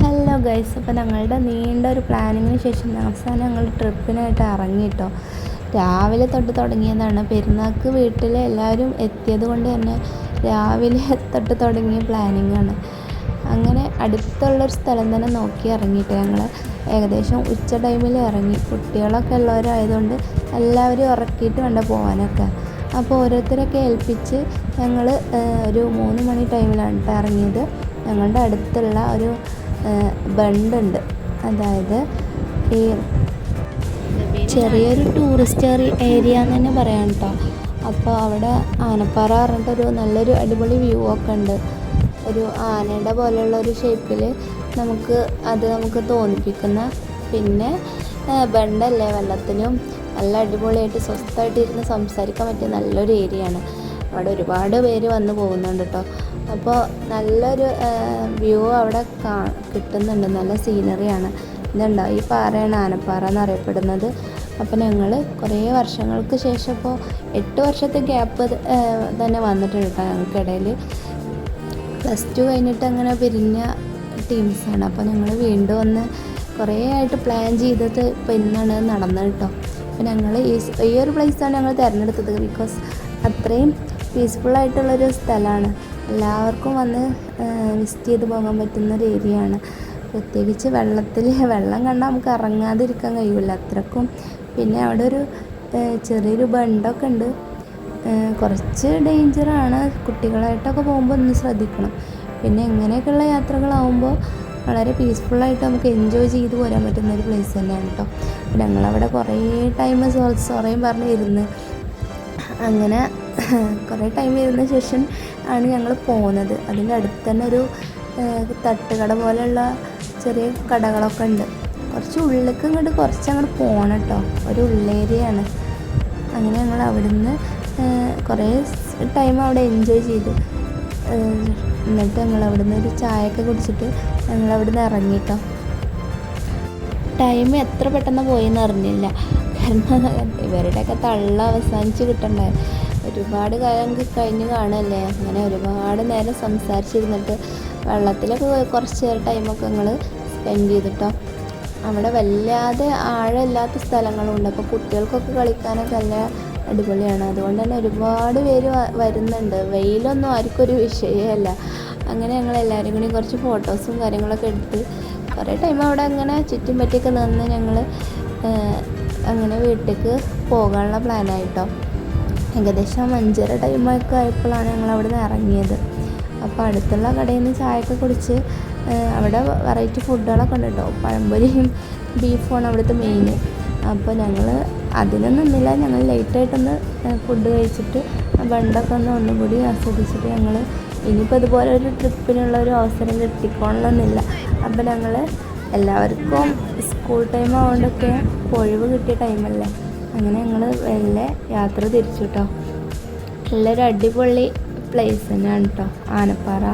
Hello guys, അപ്പോൾ ഞങ്ങളുടെ നീണ്ട ഒരു പ്ലാനിങ്ങിന് ശേഷം അവസാനം ഞങ്ങൾ ട്രിപ്പിനായിട്ട് ഇറങ്ങി കേട്ടോ. രാവിലെ തൊട്ട് തുടങ്ങിയതാണ്. പെരുന്നാൾക്ക് വീട്ടിൽ എല്ലാവരും എത്തിയത് കൊണ്ട് തന്നെ രാവിലെ തൊട്ട് തുടങ്ങിയ പ്ലാനിങ്ങാണ്. അങ്ങനെ അടുത്തുള്ളൊരു സ്ഥലം തന്നെ നോക്കി ഇറങ്ങിയിട്ട് ഞങ്ങൾ ഏകദേശം ഉച്ച ടൈമിൽ ഇറങ്ങി. കുട്ടികളൊക്കെ ഉള്ളവരായതുകൊണ്ട് എല്ലാവരും ഉറക്കിയിട്ട് വേണ്ട പോകാനൊക്കെ. അപ്പോൾ ഓരോരുത്തരൊക്കെ ഏൽപ്പിച്ച് ഞങ്ങൾ ഒരു 3 മണി ടൈമിലാണ് ഇറങ്ങിയത്. ഞങ്ങളുടെ അടുത്തുള്ള ഒരു ബണ്ടുണ്ട്, അതായത് ഈ ചെറിയൊരു ടൂറിസ്റ്റ് ഏരിയ എന്ന് തന്നെ പറയാം കേട്ടോ. അപ്പോൾ അവിടെ ആനപ്പാറ പറഞ്ഞിട്ടൊരു നല്ലൊരു അടിപൊളി വ്യൂ ഒക്കെ ഉണ്ട്. ഒരു ആനയുടെ പോലെയുള്ള ഒരു ഷേപ്പിൽ നമുക്ക് തോന്നിപ്പിക്കുന്ന, പിന്നെ ബണ്ടല്ലേ, വെള്ളത്തിലും നല്ല അടിപൊളിയായിട്ട് സ്വസ്ഥമായിട്ട് ഇരുന്ന് സംസാരിക്കാൻ പറ്റിയ നല്ലൊരു ഏരിയയാണ്. അവിടെ ഒരുപാട് പേര് വന്ന് പോകുന്നുണ്ട് കേട്ടോ. അപ്പോൾ നല്ലൊരു വ്യൂ അവിടെ കിട്ടുന്നുണ്ട്. നല്ല സീനറിയാണ്. ഇതുണ്ടോ, ഈ പാറയാണ് ആനപ്പാറ എന്നറിയപ്പെടുന്നത്. അപ്പോൾ ഞങ്ങൾ കുറേ വർഷങ്ങൾക്ക് ശേഷം, ഇപ്പോൾ 8 വർഷത്തെ ഗ്യാപ്പ് തന്നെ വന്നിട്ടുണ്ട് കേട്ടോ ഞങ്ങൾക്കിടയിൽ. +2 കഴിഞ്ഞിട്ട് അങ്ങനെ പിരിഞ്ഞ ടീംസാണ്. അപ്പോൾ ഞങ്ങൾ വീണ്ടും ഒന്ന് കുറേ ആയിട്ട് പ്ലാൻ ചെയ്തത് ഇപ്പോൾ ഇന്നാണ് നടന്നത് കേട്ടോ. അപ്പോൾ ഞങ്ങൾ ഈ ഒരു പ്ലേസാണ് ഞങ്ങൾ തിരഞ്ഞെടുത്തത്. ബിക്കോസ് അത്രയും പീസ്ഫുള്ളായിട്ടുള്ളൊരു സ്ഥലമാണ്. എല്ലാവർക്കും വന്ന് വിസിറ്റ് ചെയ്ത് പോകാൻ പറ്റുന്നൊരു ഏരിയയാണ്. പ്രത്യേകിച്ച് വെള്ളം കണ്ടാൽ നമുക്ക് ഇറങ്ങാതിരിക്കാൻ കഴിയില്ല, അത്രക്കും. പിന്നെ അവിടെ ഒരു ചെറിയൊരു ബണ്ടൊക്കെ ഉണ്ട്. കുറച്ച് ഡേഞ്ചറാണ്, കുട്ടികളായിട്ടൊക്കെ പോകുമ്പോൾ ഒന്ന് ശ്രദ്ധിക്കണം. പിന്നെ ഇങ്ങനെയൊക്കെയുള്ള യാത്രകളാവുമ്പോൾ വളരെ പീസ്ഫുള്ളായിട്ട് നമുക്ക് എൻജോയ് ചെയ്ത് പോരാൻ പറ്റുന്ന ഒരു പ്ലേസ് തന്നെയാണ് കേട്ടോ. ഞങ്ങളവിടെ കുറേ ടൈം സൊറയും പറഞ്ഞ് ഇരുന്ന്, അങ്ങനെ കുറേ ടൈം ഇരുന്ന ശേഷം ആണ് ഞങ്ങൾ പോകുന്നത്. അതിൻ്റെ അടുത്ത് തന്നെ ഒരു തട്ടുകട പോലെയുള്ള ചെറിയ കടകളൊക്കെ ഉണ്ട്. കുറച്ച് ഉള്ളിലേക്ക് കുറച്ചങ്ങോട്ട് പോകണം കേട്ടോ, ഒരു ഉള്ളേരിയയാണ്. അങ്ങനെ ഞങ്ങൾ അവിടുന്ന് കുറേ ടൈം അവിടെ എൻജോയ് ചെയ്തു. എന്നിട്ട് ഞങ്ങൾ അവിടുന്ന് ഒരു ചായയൊക്കെ കുടിച്ചിട്ട് ഞങ്ങൾ അവിടുന്ന് ഇറങ്ങി കേട്ടോ. ടൈം എത്ര പെട്ടെന്ന് പോയെന്ന് അറിഞ്ഞില്ല. കാരണം ഇവരുടെയൊക്കെ തള്ള അവസാനിച്ച് കിട്ടണ്ടേ. ഒരുപാട് കാലം കഴിഞ്ഞ് കാണുമല്ലേ. അങ്ങനെ ഒരുപാട് നേരം സംസാരിച്ചിരുന്നിട്ട് വെള്ളത്തിലൊക്കെ കുറച്ച് ടൈമൊക്കെ ഞങ്ങൾ സ്പെൻഡ് ചെയ്തിട്ടോ. അവിടെ വല്ലാതെ ആഴമില്ലാത്ത സ്ഥലങ്ങളുണ്ട്. അപ്പോൾ കുട്ടികൾക്കൊക്കെ കളിക്കാനൊക്കെ നല്ല അടിപൊളിയാണ്. അതുകൊണ്ട് തന്നെ ഒരുപാട് പേര് വരുന്നുണ്ട്. വെയിലൊന്നും ആർക്കും ഒരു വിഷയമല്ല. അങ്ങനെ ഞങ്ങൾ എല്ലാവരും കൂടി കുറച്ച് ഫോട്ടോസും കാര്യങ്ങളൊക്കെ എടുത്ത് കുറേ ടൈം അവിടെ അങ്ങനെ ചുറ്റും പറ്റിയൊക്കെ നിന്ന് ഞങ്ങൾ അങ്ങനെ വീട്ടിലേക്ക് പോകാനുള്ള പ്ലാനായിട്ടോ. ഏകദേശം 5:30 ടൈമൊക്കെ ആയപ്പോഴാണ് ഞങ്ങൾ അവിടെ നിന്ന് ഇറങ്ങിയത്. അപ്പോൾ അടുത്തുള്ള കടയിൽ നിന്ന് ചായയൊക്കെ കുടിച്ച് അവിടെ വെറൈറ്റി ഫുഡുകളൊക്കെ ഉണ്ട് കേട്ടോ. പഴംപൊരിയും ബീഫുമാണ് അവിടുത്തെ മെയിൻ. അപ്പോൾ ഞങ്ങൾ അതിനൊന്നും നിന്നില്ല. ഞങ്ങൾ ലേറ്റായിട്ടൊന്ന് ഫുഡ് കഴിച്ചിട്ട് ബണ്ടൊക്കെ ഒന്നും കൂടി ആസ്വദിച്ചിട്ട് ഞങ്ങൾ ഇനിയിപ്പോൾ ഇതുപോലെ ഒരു ട്രിപ്പിനുള്ള ഒരു അവസരം കിട്ടിക്കോളണമെന്നില്ല. അപ്പോൾ ഞങ്ങൾ എല്ലാവർക്കും സ്കൂൾ ടൈം ആയതുകൊണ്ടൊക്കെ ഒഴിവ് കിട്ടിയ ടൈമല്ലേ, അങ്ങനെ ഞങ്ങൾ വെല്ലെ യാത്ര തിരിച്ചു കേട്ടോ. നല്ലൊരു അടിപൊളി പ്ലേസ് തന്നെയാണ് കേട്ടോ ആനപ്പാറ.